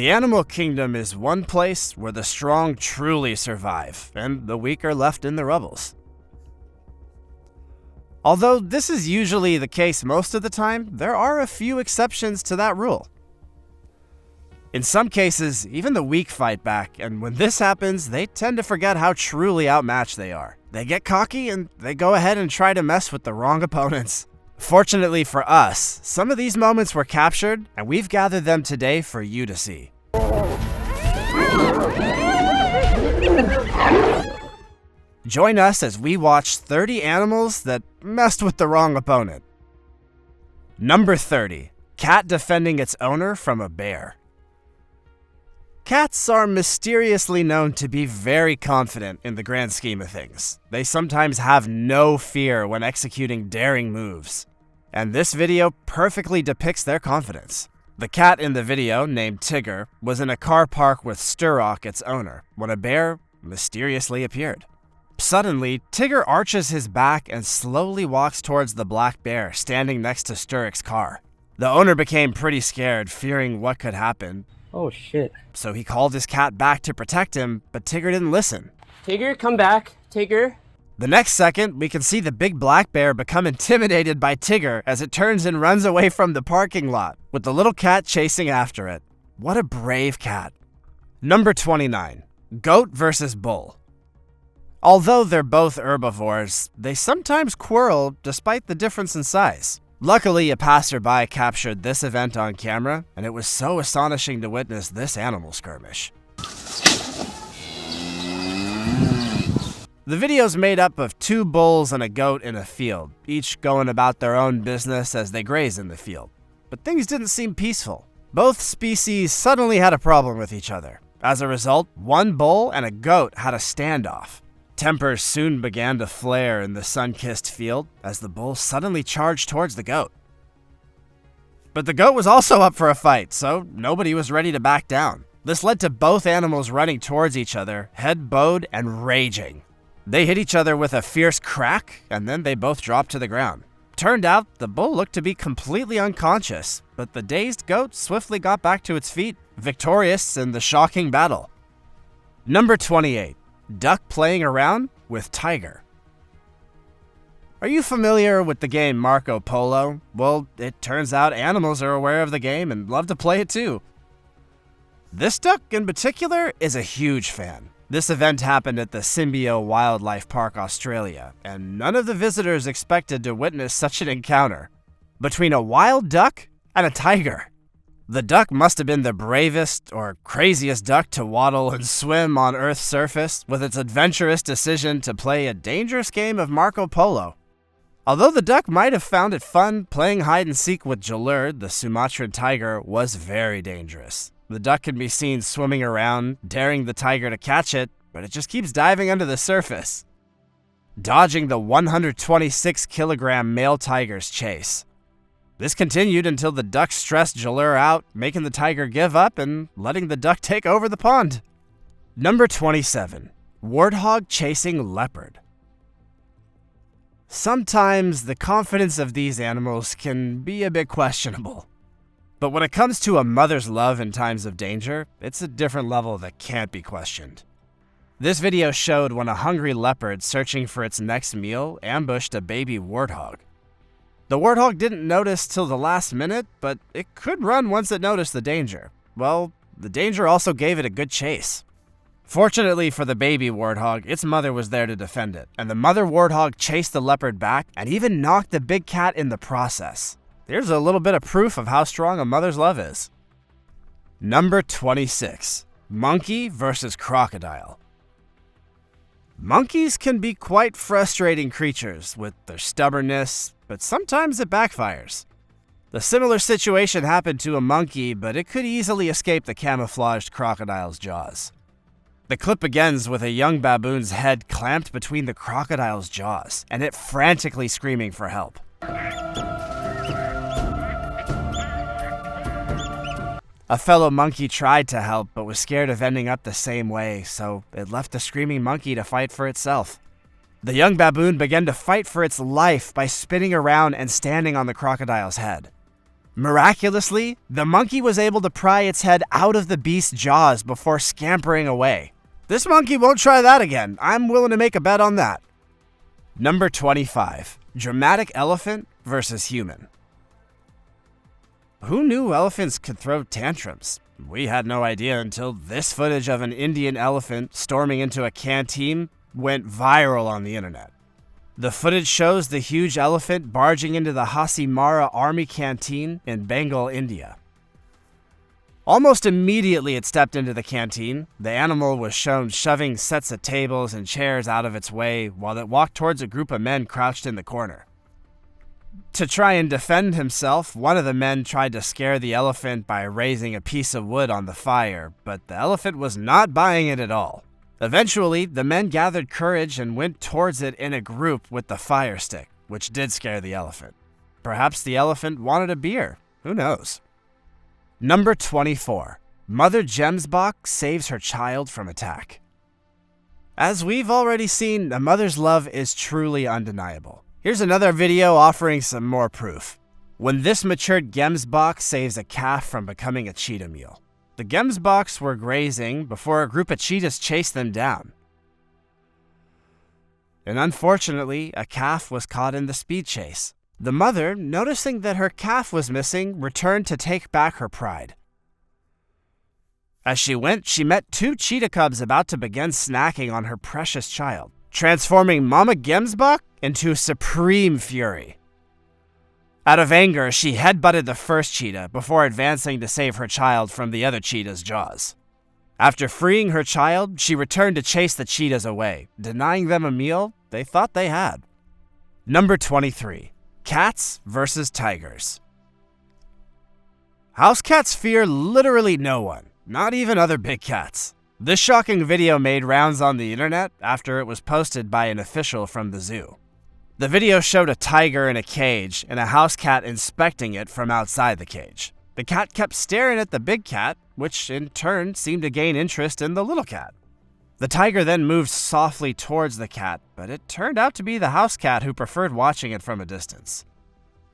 The animal kingdom is one place where the strong truly survive, and the weak are left in the rubbles. Although this is usually the case most of the time, there are a few exceptions to that rule. In some cases, even the weak fight back, and when this happens, they tend to forget how truly outmatched they are. They get cocky and they go ahead and try to mess with the wrong opponents. Fortunately for us, some of these moments were captured, and we've gathered them today for you to see. Join us as we watch 30 animals that messed with the wrong opponent. Number 30. Cat defending its owner from a bear. Cats are mysteriously known to be very confident in the grand scheme of things. They sometimes have no fear when executing daring moves. And this video perfectly depicts their confidence. The cat in the video, named Tigger, was in a car park with Sturrock, its owner, when a bear mysteriously appeared. Suddenly, Tigger arches his back and slowly walks towards the black bear standing next to Sturrock's car. The owner became pretty scared, fearing what could happen. Oh shit. So he called his cat back to protect him, but Tigger didn't listen. Tigger, come back. Tigger. The next second, we can see the big black bear become intimidated by Tigger as it turns and runs away from the parking lot, with the little cat chasing after it. What a brave cat. Number 29. Goat versus bull. Although they're both herbivores, they sometimes quarrel despite the difference in size. Luckily, a passerby captured this event on camera, and it was so astonishing to witness this animal skirmish. The video's made up of 2 bulls and a goat in a field, each going about their own business as they graze in the field. But things didn't seem peaceful. Both species suddenly had a problem with each other. As a result, one bull and a goat had a standoff. Tempers soon began to flare in the sun-kissed field as the bull suddenly charged towards the goat. But the goat was also up for a fight, so nobody was ready to back down. This led to both animals running towards each other, head bowed and raging. They hit each other with a fierce crack, and then they both dropped to the ground. Turned out, the bull looked to be completely unconscious, but the dazed goat swiftly got back to its feet, victorious in the shocking battle. Number 28. Duck playing around with tiger. Are you familiar with the game Marco Polo? Well, it turns out animals are aware of the game and love to play it too. This duck in particular is a huge fan. This event happened at the Symbio Wildlife Park, Australia, and none of the visitors expected to witness such an encounter between a wild duck and a tiger. The duck must have been the bravest or craziest duck to waddle and swim on Earth's surface with its adventurous decision to play a dangerous game of Marco Polo. Although the duck might have found it fun, playing hide-and-seek with Jalur, the Sumatran tiger, was very dangerous. The duck can be seen swimming around, daring the tiger to catch it, but it just keeps diving under the surface, dodging the 126-kilogram male tiger's chase. This continued until the duck stressed Jalur out, making the tiger give up and letting the duck take over the pond. Number 27. Warthog chasing leopard. Sometimes the confidence of these animals can be a bit questionable. But when it comes to a mother's love in times of danger, it's a different level that can't be questioned. This video showed when a hungry leopard searching for its next meal ambushed a baby warthog. The warthog didn't notice till the last minute, but it could run once it noticed the danger. Well, the danger also gave it a good chase. Fortunately for the baby warthog, its mother was there to defend it, and the mother warthog chased the leopard back and even knocked the big cat in the process. There's a little bit of proof of how strong a mother's love is. Number 26. Monkey versus crocodile. Monkeys can be quite frustrating creatures with their stubbornness, but sometimes it backfires. The similar situation happened to a monkey, but it could easily escape the camouflaged crocodile's jaws. The clip begins with a young baboon's head clamped between the crocodile's jaws, and it frantically screaming for help. A fellow monkey tried to help, but was scared of ending up the same way, so it left the screaming monkey to fight for itself. The young baboon began to fight for its life by spinning around and standing on the crocodile's head. Miraculously, the monkey was able to pry its head out of the beast's jaws before scampering away. This monkey won't try that again. I'm willing to make a bet on that. Number 25. Dramatic elephant versus human. Who knew elephants could throw tantrums? We had no idea until this footage of an Indian elephant storming into a canteen went viral on the internet. The footage shows the huge elephant barging into the Hasimara Army canteen in Bengal, India. Almost immediately it stepped into the canteen, the animal was shown shoving sets of tables and chairs out of its way while it walked towards a group of men crouched in the corner. To try and defend himself, one of the men tried to scare the elephant by raising a piece of wood on the fire, but the elephant was not buying it at all. Eventually, the men gathered courage and went towards it in a group with the fire stick, which did scare the elephant. Perhaps the elephant wanted a beer. Who knows? Number 24. Mother Gemsbach saves her child from attack. As we've already seen, a mother's love is truly undeniable. Here's another video offering some more proof. When this matured Gemsbach saves a calf from becoming a cheetah meal. The Gemsbachs were grazing before a group of cheetahs chased them down. And unfortunately, a calf was caught in the speed chase. The mother, noticing that her calf was missing, returned to take back her pride. As she went, she met two cheetah cubs about to begin snacking on her precious child, transforming Mama Gemsbach into supreme fury. Out of anger, she headbutted the first cheetah before advancing to save her child from the other cheetah's jaws. After freeing her child, she returned to chase the cheetahs away, denying them a meal they thought they had. Number 23. Cats versus tigers. House cats fear literally no one, not even other big cats. This shocking video made rounds on the internet after it was posted by an official from the zoo. The video showed a tiger in a cage and a house cat inspecting it from outside the cage. The cat kept staring at the big cat, which in turn seemed to gain interest in the little cat. The tiger then moved softly towards the cat, but it turned out to be the house cat who preferred watching it from a distance.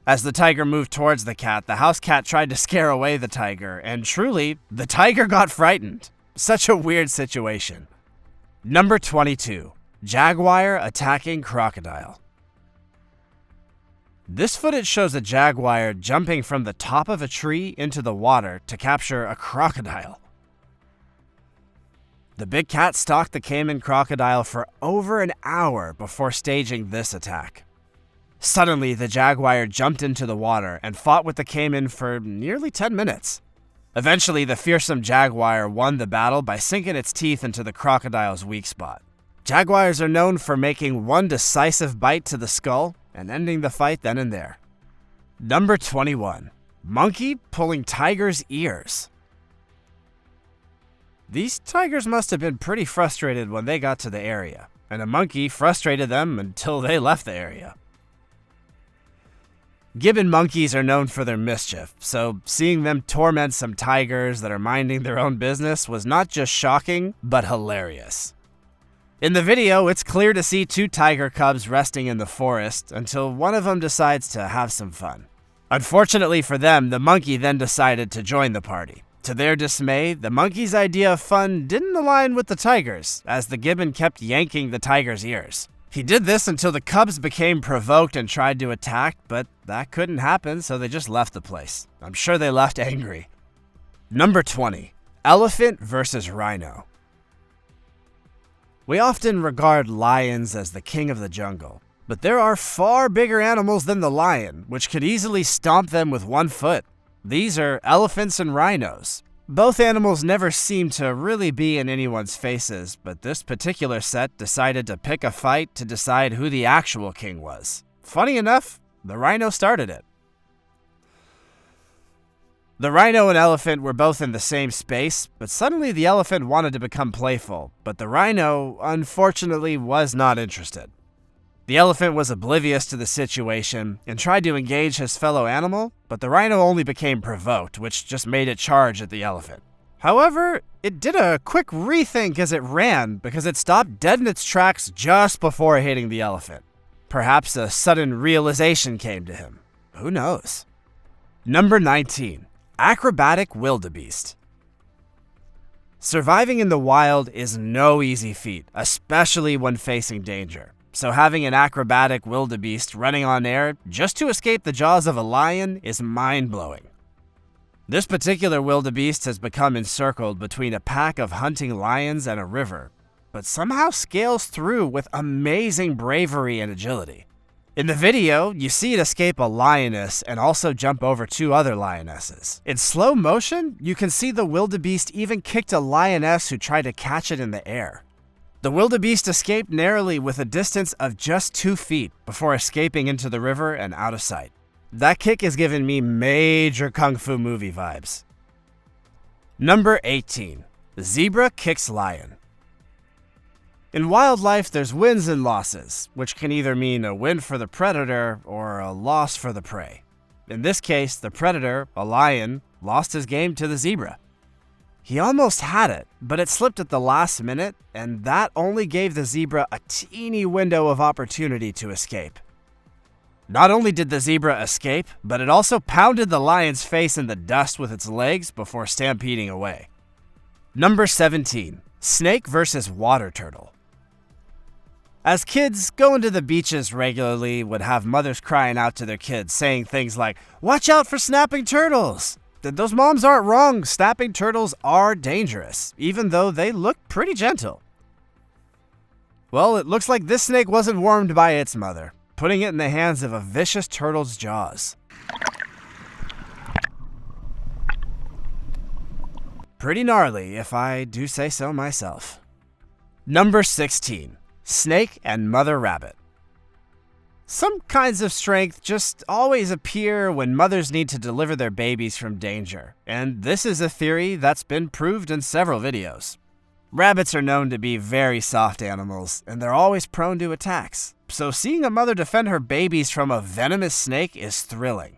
As the tiger moved towards the cat, the house cat tried to scare away the tiger, and truly, the tiger got frightened. Such a weird situation. Number 22. Jaguar attacking crocodile. This footage shows a jaguar jumping from the top of a tree into the water to capture a crocodile. The big cat stalked the caiman crocodile for over an hour before staging this attack. Suddenly, the jaguar jumped into the water and fought with the caiman for nearly 10 minutes. Eventually, the fearsome jaguar won the battle by sinking its teeth into the crocodile's weak spot. Jaguars are known for making one decisive bite to the skull and ending the fight then and there. Number 21. Monkey pulling tiger's ears. These tigers must have been pretty frustrated when they got to the area, and a monkey frustrated them until they left the area. Gibbon monkeys are known for their mischief, so seeing them torment some tigers that are minding their own business was not just shocking, but hilarious. In the video, it's clear to see two tiger cubs resting in the forest until one of them decides to have some fun. Unfortunately for them, the monkey then decided to join the party. To their dismay, the monkey's idea of fun didn't align with the tiger's, as the gibbon kept yanking the tiger's ears. He did this until the cubs became provoked and tried to attack, but that couldn't happen, so they just left the place. I'm sure they left angry. Number 20. Elephant versus rhino. We often regard lions as the king of the jungle, but there are far bigger animals than the lion, which could easily stomp them with one foot. These are elephants and rhinos. Both animals never seem to really be in anyone's faces, but this particular set decided to pick a fight to decide who the actual king was. Funny enough, the rhino started it. The rhino and elephant were both in the same space, but suddenly the elephant wanted to become playful, but the rhino, unfortunately, was not interested. The elephant was oblivious to the situation and tried to engage his fellow animal, but the rhino only became provoked, which just made it charge at the elephant. However, it did a quick rethink as it ran because it stopped dead in its tracks just before hitting the elephant. Perhaps a sudden realization came to him. Who knows? Number 19. Acrobatic wildebeest. Surviving in the wild is no easy feat, especially when facing danger. So having an acrobatic wildebeest running on air just to escape the jaws of a lion is mind-blowing. This particular wildebeest has become encircled between a pack of hunting lions and a river, but somehow scales through with amazing bravery and agility. In the video, you see it escape a lioness and also jump over 2 other lionesses. In slow motion, you can see the wildebeest even kicked a lioness who tried to catch it in the air. The wildebeest escaped narrowly with a distance of just 2 feet before escaping into the river and out of sight. That kick is giving me major kung fu movie vibes. Number 18. Zebra kicks lion. In wildlife, there's wins and losses, which can either mean a win for the predator or a loss for the prey. In this case, the predator, a lion, lost his game to the zebra. He almost had it, but it slipped at the last minute, and that only gave the zebra a teeny window of opportunity to escape. Not only did the zebra escape, but it also pounded the lion's face in the dust with its legs before stampeding away. Number 17. Snake versus water turtle. As kids, going to the beaches regularly would have mothers crying out to their kids, saying things like, "Watch out for snapping turtles!" Those moms aren't wrong. Snapping turtles are dangerous, even though they look pretty gentle. Well, it looks like this snake wasn't warmed by its mother, putting it in the hands of a vicious turtle's jaws. Pretty gnarly, if I do say so myself. Number 16. Snake and mother rabbit. Some kinds of strength just always appear when mothers need to deliver their babies from danger, and this is a theory that's been proved in several videos. Rabbits are known to be very soft animals, and they're always prone to attacks, so seeing a mother defend her babies from a venomous snake is thrilling.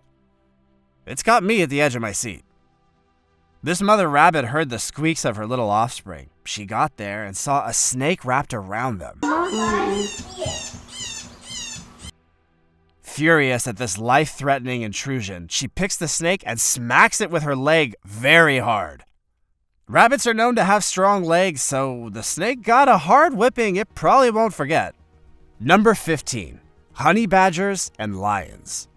It's got me at the edge of my seat. This mother rabbit heard the squeaks of her little offspring. She got there and saw a snake wrapped around them. Furious at this life-threatening intrusion, she picks the snake and smacks it with her leg very hard. Rabbits are known to have strong legs, so the snake got a hard whipping it probably won't forget. Number 15. Honey badgers and lions.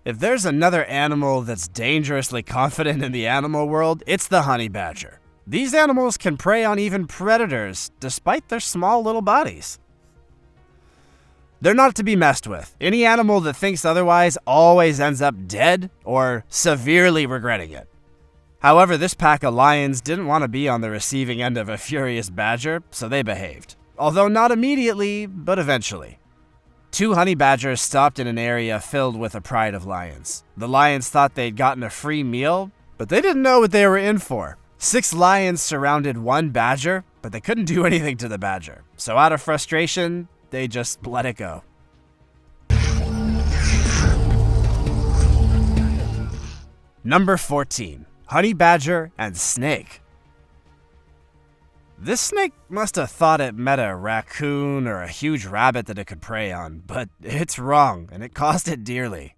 If there's another animal that's dangerously confident in the animal world, it's the honey badger. These animals can prey on even predators, despite their small little bodies. They're not to be messed with. Any animal that thinks otherwise always ends up dead or severely regretting it. However, this pack of lions didn't want to be on the receiving end of a furious badger, so they behaved. Although not immediately, but eventually. 2 honey badgers stopped in an area filled with a pride of lions. The lions thought they'd gotten a free meal, but they didn't know what they were in for. 6 lions surrounded 1 badger, but they couldn't do anything to the badger. So out of frustration, they just let it go. Number 14. Honey badger and snake. This snake must have thought it met a raccoon or a huge rabbit that it could prey on, but it's wrong, and it cost it dearly.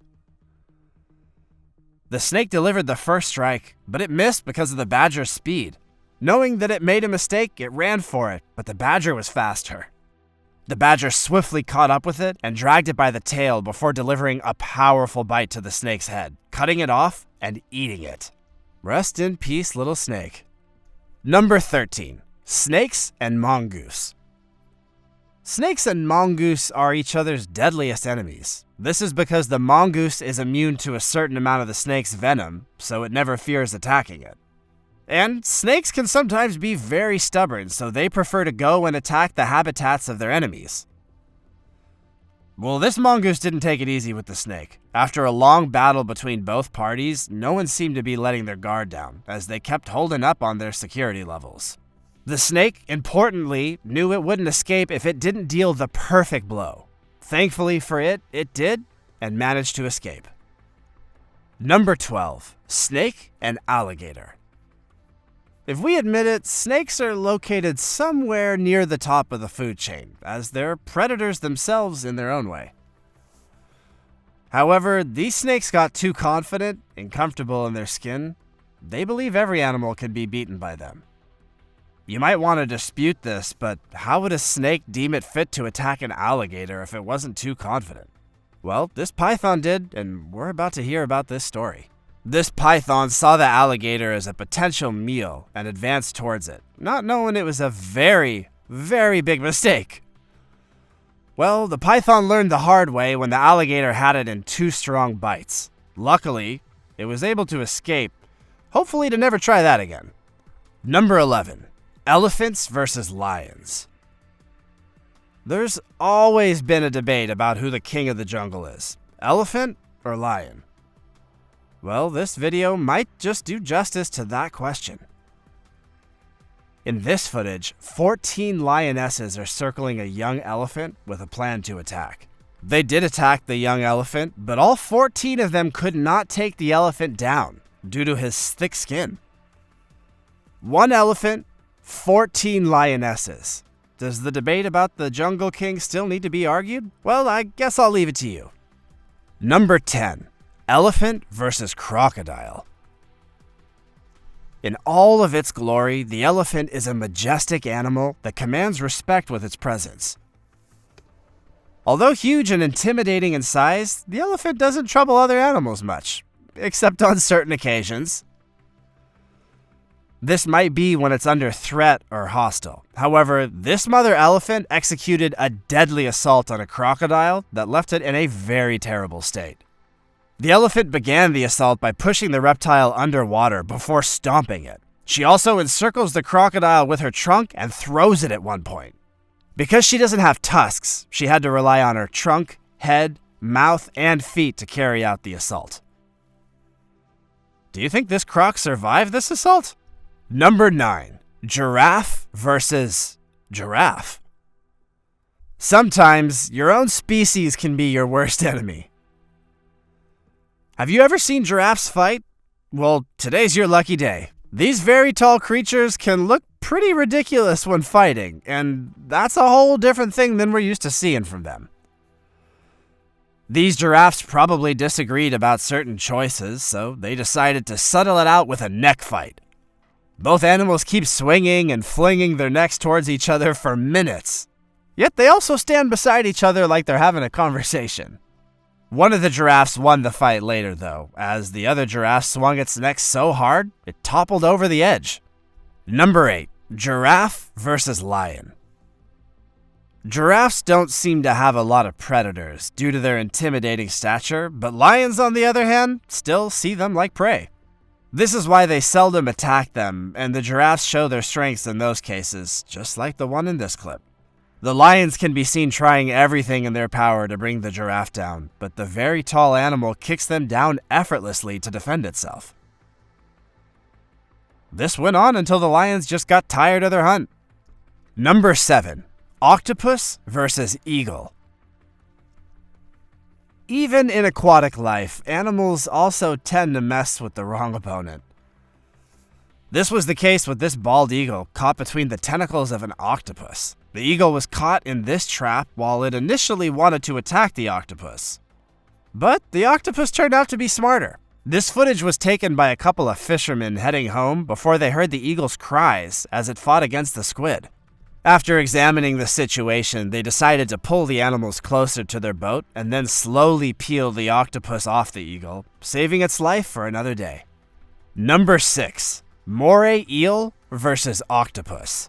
The snake delivered the first strike, but it missed because of the badger's speed. Knowing that it made a mistake, it ran for it, but the badger was faster. The badger swiftly caught up with it and dragged it by the tail before delivering a powerful bite to the snake's head, cutting it off and eating it. Rest in peace, little snake. Number 13. Snakes and mongoose. Snakes and mongoose are each other's deadliest enemies. This is because the mongoose is immune to a certain amount of the snake's venom, so it never fears attacking it. And snakes can sometimes be very stubborn, so they prefer to go and attack the habitats of their enemies. Well, this mongoose didn't take it easy with the snake. After a long battle between both parties, no one seemed to be letting their guard down, as they kept holding up on their security levels. The snake, importantly, knew it wouldn't escape if it didn't deal the perfect blow. Thankfully for it, it did, and managed to escape. Number 12. Snake and alligator. If we admit it, snakes are located somewhere near the top of the food chain, as they're predators themselves in their own way. However, these snakes got too confident and comfortable in their skin. They believe every animal can be beaten by them. You might want to dispute this, but how would a snake deem it fit to attack an alligator if it wasn't too confident? Well, this python did, and we're about to hear about this story. This python saw the alligator as a potential meal and advanced towards it, not knowing it was a very, very big mistake. Well, the python learned the hard way when the alligator had it in 2 strong bites. Luckily, it was able to escape, hopefully to never try that again. Number 11. Elephants versus lions. There's always been a debate about who the king of the jungle is, elephant or lion. Well, this video might just do justice to that question. In this footage, 14 lionesses are circling a young elephant with a plan to attack. They did attack the young elephant, but all 14 of them could not take the elephant down due to his thick skin. 1 elephant, 14 lionesses. Does the debate about the Jungle King still need to be argued? Well, I guess I'll leave it to you. Number 10. Elephant versus crocodile. In all of its glory, the elephant is a majestic animal that commands respect with its presence. Although huge and intimidating in size, the elephant doesn't trouble other animals much, except on certain occasions. This might be when it's under threat or hostile. However, this mother elephant executed a deadly assault on a crocodile that left it in a very terrible state. The elephant began the assault by pushing the reptile underwater before stomping it. She also encircles the crocodile with her trunk and throws it at one point. Because she doesn't have tusks, she had to rely on her trunk, head, mouth, and feet to carry out the assault. Do you think this croc survived this assault? Number 9. Giraffe versus giraffe. Sometimes your own species can be your worst enemy. Have you ever seen giraffes fight? Well, today's your lucky day. These very tall creatures can look pretty ridiculous when fighting, and that's a whole different thing than we're used to seeing from them. These giraffes probably disagreed about certain choices, so they decided to settle it out with a neck fight. Both animals keep swinging and flinging their necks towards each other for minutes. Yet they also stand beside each other like they're having a conversation. One of the giraffes won the fight later, though, as the other giraffe swung its neck so hard, it toppled over the edge. Number 8. Giraffe versus lion. Giraffes don't seem to have a lot of predators due to their intimidating stature, but lions, on the other hand, still see them like prey. This is why they seldom attack them, and the giraffes show their strengths in those cases, just like the one in this clip. The lions can be seen trying everything in their power to bring the giraffe down, but the very tall animal kicks them down effortlessly to defend itself. This went on until the lions just got tired of their hunt. Number 7. Octopus versus eagle. Even in aquatic life, animals also tend to mess with the wrong opponent. This was the case with this bald eagle caught between the tentacles of an octopus. The eagle was caught in this trap while it initially wanted to attack the octopus. But the octopus turned out to be smarter. This footage was taken by a couple of fishermen heading home before they heard the eagle's cries as it fought against the squid. After examining the situation, they decided to pull the animals closer to their boat and then slowly peel the octopus off the eagle, saving its life for another day. Number 6. Moray eel versus octopus.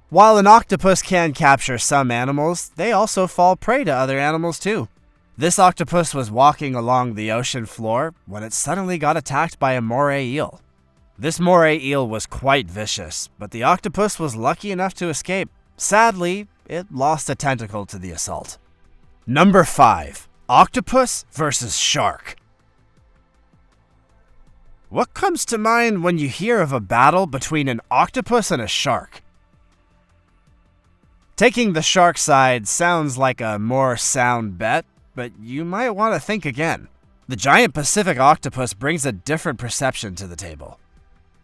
While an octopus can capture some animals, they also fall prey to other animals too. This octopus was walking along the ocean floor when it suddenly got attacked by a moray eel. This moray eel was quite vicious, but the octopus was lucky enough to escape. Sadly, it lost a tentacle to the assault. Number 5. Octopus versus shark. What comes to mind when you hear of a battle between an octopus and a shark? Taking the shark side sounds like a more sound bet, but you might want to think again. The giant Pacific octopus brings a different perception to the table.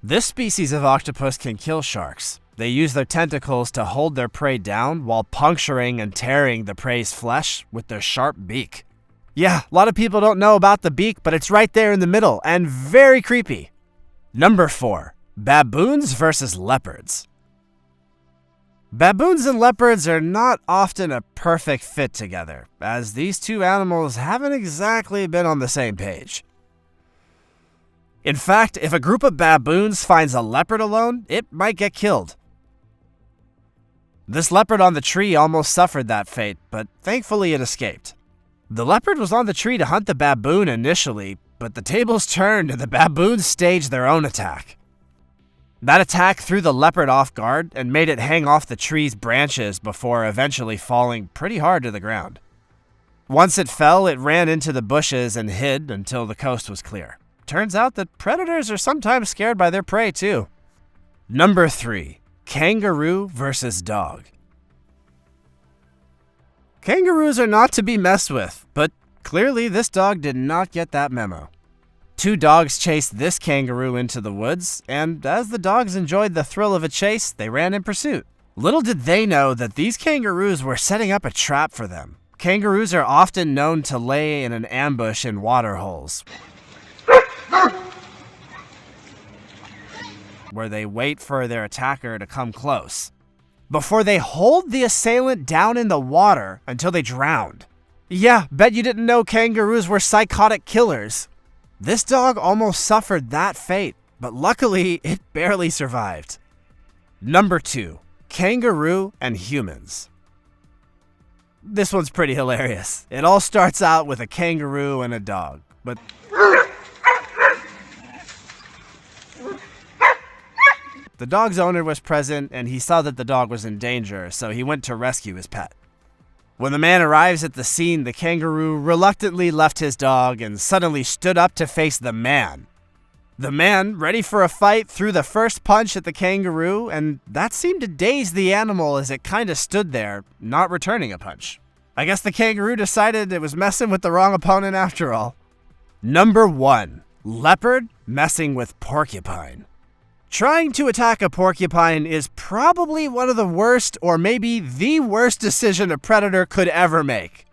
This species of octopus can kill sharks. They use their tentacles to hold their prey down while puncturing and tearing the prey's flesh with their sharp beak. Yeah, a lot of people don't know about the beak, but it's right there in the middle and very creepy. Number 4. Baboons versus leopards. Baboons and leopards are not often a perfect fit together, as these two animals haven't exactly been on the same page. In fact, if a group of baboons finds a leopard alone, it might get killed. This leopard on the tree almost suffered that fate, but thankfully it escaped. The leopard was on the tree to hunt the baboon initially, but the tables turned and the baboons staged their own attack. That attack threw the leopard off guard and made it hang off the tree's branches before eventually falling pretty hard to the ground. Once it fell, it ran into the bushes and hid until the coast was clear. Turns out that predators are sometimes scared by their prey too. Number 3. Kangaroo versus dog. Kangaroos are not to be messed with, but clearly this dog did not get that memo. Two dogs chased this kangaroo into the woods, and as the dogs enjoyed the thrill of a chase, they ran in pursuit. Little did they know that these kangaroos were setting up a trap for them. Kangaroos are often known to lay in an ambush in water holes, where they wait for their attacker to come close, before they hold the assailant down in the water until they drowned. Yeah, bet you didn't know kangaroos were psychotic killers. This dog almost suffered that fate, but luckily it barely survived. Number 2. Kangaroo and humans. This one's pretty hilarious. It all starts out with a kangaroo and a dog, but the dog's owner was present and he saw that the dog was in danger, so he went to rescue his pet. When the man arrives at the scene, the kangaroo reluctantly left his dog and suddenly stood up to face the man. The man, ready for a fight, threw the first punch at the kangaroo, and that seemed to daze the animal as it kinda stood there, not returning a punch. I guess the kangaroo decided it was messing with the wrong opponent after all. Number 1. Leopard messing with porcupine. Trying to attack a porcupine is probably one of the worst, or maybe the worst decision a predator could ever make.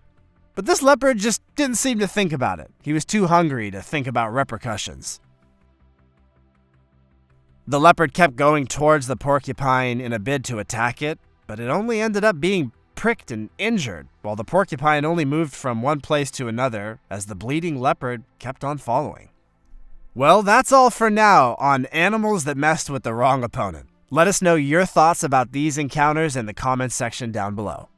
But this leopard just didn't seem to think about it. He was too hungry to think about repercussions. The leopard kept going towards the porcupine in a bid to attack it, but it only ended up being pricked and injured, while the porcupine only moved from one place to another as the bleeding leopard kept on following. Well, that's all for now on animals that messed with the wrong opponent. Let us know your thoughts about these encounters in the comments section down below.